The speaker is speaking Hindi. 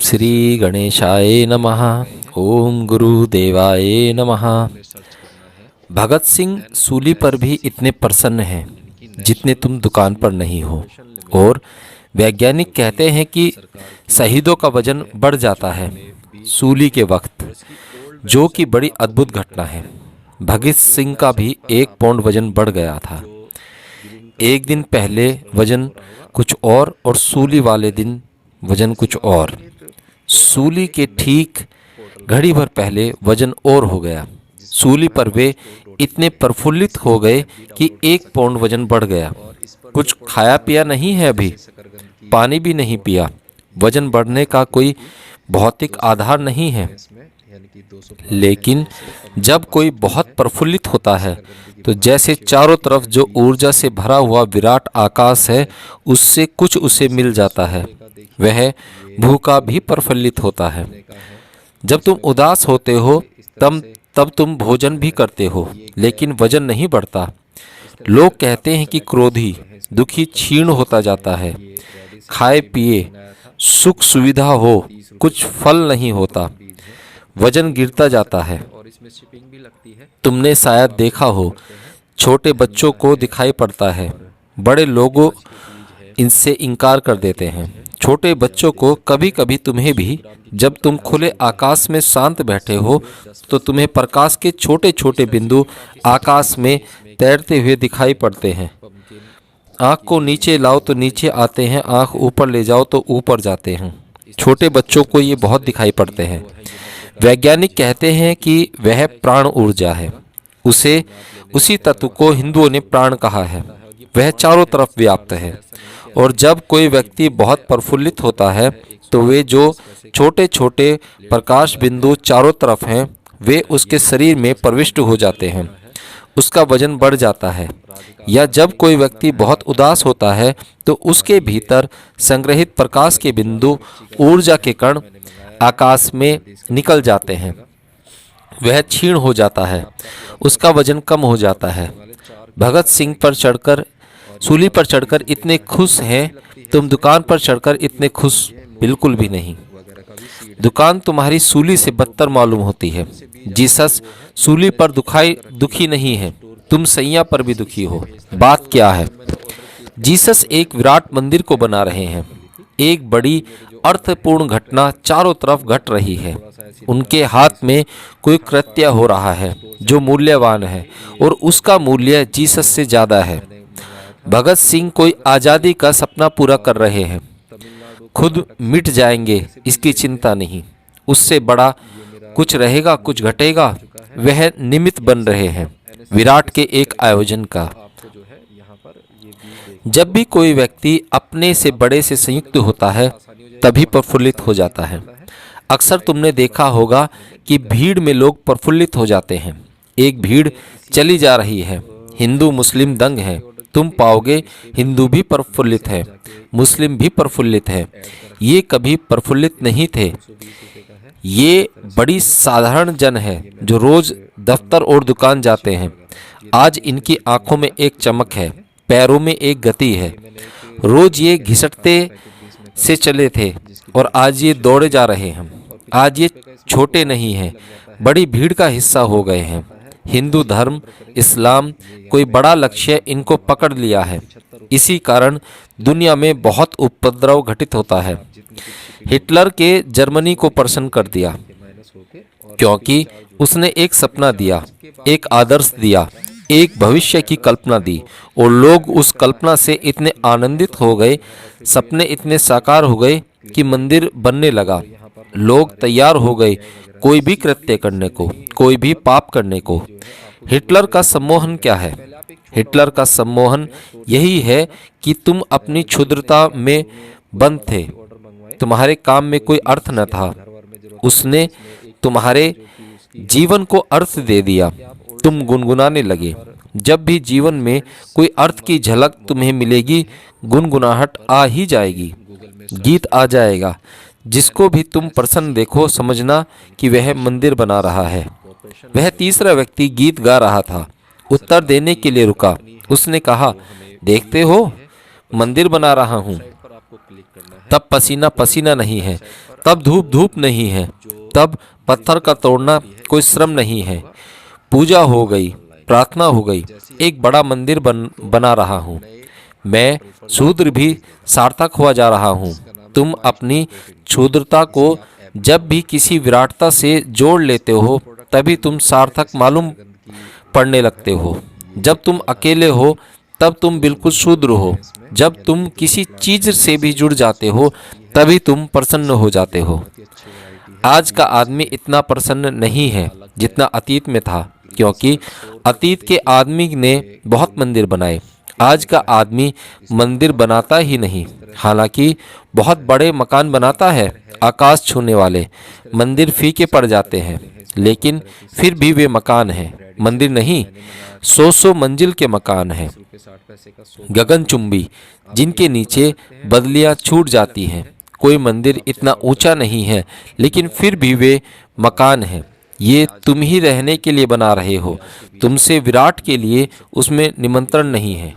श्री गणेशाय नमः। ओम गुरुदेवाय नमः। भगत सिंह सूली पर भी इतने प्रसन्न हैं जितने तुम दुकान पर नहीं हो। और वैज्ञानिक कहते हैं कि शहीदों का वजन बढ़ जाता है सूली के वक्त, जो कि बड़ी अद्भुत घटना है। भगत सिंह का भी 1 पौंड वजन बढ़ गया था। एक दिन पहले वजन कुछ और सूली वाले दिन वजन कुछ और। सूली के ठीक घड़ी भर पहले वजन और हो गया। सूली पर वे इतने प्रफुल्लित हो गए कि 1 पौंड वजन बढ़ गया। कुछ खाया पिया नहीं है, अभी पानी भी नहीं पिया। वजन बढ़ने का कोई भौतिक आधार नहीं है। लेकिन जब कोई बहुत प्रफुल्लित होता है तो जैसे चारों तरफ जो ऊर्जा से भरा हुआ विराट आकाश है, उससे कुछ उसे मिल जाता है। वह भूखा भी प्रफुल्लित होता है। जब तुम उदास होते हो तब तुम भोजन भी करते हो, लेकिन वजन नहीं बढ़ता। लोग कहते हैं कि क्रोधी दुखी क्षीण होता जाता है। खाए पिए सुख सुविधा हो, कुछ फल नहीं होता, वजन गिरता जाता है। तुमने शायद देखा हो, छोटे बच्चों को दिखाई पड़ता है, बड़े लोगों इनसे इनकार कर देते हैं। छोटे बच्चों को कभी कभी तुम्हें भी, जब तुम खुले आकाश में शांत बैठे हो तो तुम्हें प्रकाश के छोटे छोटे बिंदु आकाश में तैरते हुए दिखाई पड़ते हैं। आँख को नीचे लाओ तो नीचे आते हैं, आँख ऊपर ले जाओ तो ऊपर जाते हैं। छोटे बच्चों को ये बहुत दिखाई पड़ते हैं। वैज्ञानिक कहते हैं कि वह प्राण ऊर्जा है। उसी तत्व को हिंदुओं ने प्राण कहा है। वह चारों तरफ व्याप्त है। और जब कोई व्यक्ति बहुत प्रफुल्लित होता है तो वे जो छोटे छोटे प्रकाश बिंदु चारों तरफ हैं, वे उसके शरीर में प्रविष्ट हो जाते हैं। उसका वजन बढ़ जाता है। या जब कोई व्यक्ति बहुत उदास होता है तो उसके भीतर संग्रहित प्रकाश के बिंदु, ऊर्जा के कण आकाश में निकल जाते हैं। वह क्षीण हो जाता है, उसका वजन कम हो जाता है। भगत सिंह पर चढ़कर, सूली पर चढ़कर इतने खुश हैं, तुम दुकान पर चढ़कर इतने खुश बिल्कुल भी नहीं। दुकान तुम्हारी सूली से बदतर मालूम होती है। जीसस सूली पर दुखी नहीं है, तुम सैया पर भी दुखी हो। बात क्या है? जीसस एक विराट मंदिर को बना रहे हैं। एक बड़ी अर्थपूर्ण घटना चारों तरफ घट रही है। उनके हाथ में कोई कृत्य हो रहा है जो मूल्यवान है, और उसका मूल्य जीसस से ज्यादा है। भगत सिंह कोई आज़ादी का सपना पूरा कर रहे हैं। खुद मिट जाएंगे इसकी चिंता नहीं, उससे बड़ा कुछ रहेगा, कुछ घटेगा, वह निमित्त बन रहे हैं विराट के एक आयोजन का। जब भी कोई व्यक्ति अपने से बड़े से संयुक्त होता है तभी प्रफुल्लित हो जाता है। अक्सर तुमने देखा होगा कि भीड़ में लोग प्रफुल्लित हो जाते हैं। एक भीड़ चली जा रही है, हिंदू मुस्लिम दंग हैं। तुम पाओगे हिंदू भी प्रफुल्लित है, मुस्लिम भी प्रफुल्लित है। ये कभी प्रफुल्लित नहीं थे। ये बड़ी साधारण जन है जो रोज दफ्तर और दुकान जाते हैं। आज इनकी आंखों में एक चमक है, पैरों में एक गति है। रोज ये घिसटते से चले थे और आज ये दौड़े जा रहे हैं। आज ये छोटे नहीं हैं, बड़ी भीड़ का हिस्सा हो गए हैं। हिंदू धर्म, इस्लाम, कोई बड़ा लक्ष्य इनको पकड़ लिया है। इसी कारण दुनिया में बहुत उपद्रव घटित होता है। हिटलर के जर्मनी को प्रसन्न कर दिया क्योंकि उसने एक सपना दिया, एक आदर्श दिया, एक भविष्य की कल्पना दी, और लोग उस कल्पना से इतने आनंदित हो गए, सपने इतने साकार हो गए कि मंदिर बनने लगा। लोग तैयार हो गए कोई भी कृत्य करने को, कोई भी पाप करने को। हिटलर का सम्मोहन क्या है? हिटलर का सम्मोहन यही है कि तुम अपनी क्षुद्रता में बंद थे, तुम्हारे काम में कोई अर्थ न था। उसने तुम्हारे जीवन को अर्थ दे दिया। तुम गुनगुनाने लगे। जब भी जीवन में कोई अर्थ की झलक तुम्हें मिलेगी, गुनगुनाहट आ ही जाएगी, गीत आ जाएगा। जिसको भी तुम प्रसन्न देखो, समझना कि वह मंदिर बना रहा है। वह तीसरा व्यक्ति गीत गा रहा था, उत्तर देने के लिए रुका। उसने कहा, देखते हो मंदिर बना रहा हूँ। तब पसीना पसीना नहीं है, तब धूप धूप नहीं है, तब पत्थर का तोड़ना कोई श्रम नहीं है। पूजा हो गई, प्रार्थना हो गई, एक बड़ा मंदिर बना रहा हूँ। मैं शूद्र भी सार्थक हुआ जा रहा हूँ। तुम अपनी क्षुद्रता को जब भी किसी विराटता से जोड़ लेते हो तभी तुम सार्थक मालूम पड़ने लगते हो। जब तुम अकेले हो तब तुम बिल्कुल शूद्र हो। जब तुम किसी चीज से भी जुड़ जाते हो तभी तुम प्रसन्न हो जाते हो। आज का आदमी इतना प्रसन्न नहीं है जितना अतीत में था, क्योंकि अतीत के आदमी ने बहुत मंदिर बनाए। आज का आदमी मंदिर बनाता ही नहीं, हालांकि बहुत बड़े मकान बनाता है, आकाश छूने वाले। मंदिर फीके पड़ जाते हैं, लेकिन फिर भी वे मकान हैं, मंदिर नहीं। 100 मंजिल के मकान हैं, गगनचुंबी, जिनके नीचे बदलियां छूट जाती हैं। कोई मंदिर इतना ऊंचा नहीं है, लेकिन फिर भी वे मकान हैं। ये तुम ही रहने के लिए बना रहे हो, तुमसे विराट के लिए उसमें निमंत्रण नहीं है।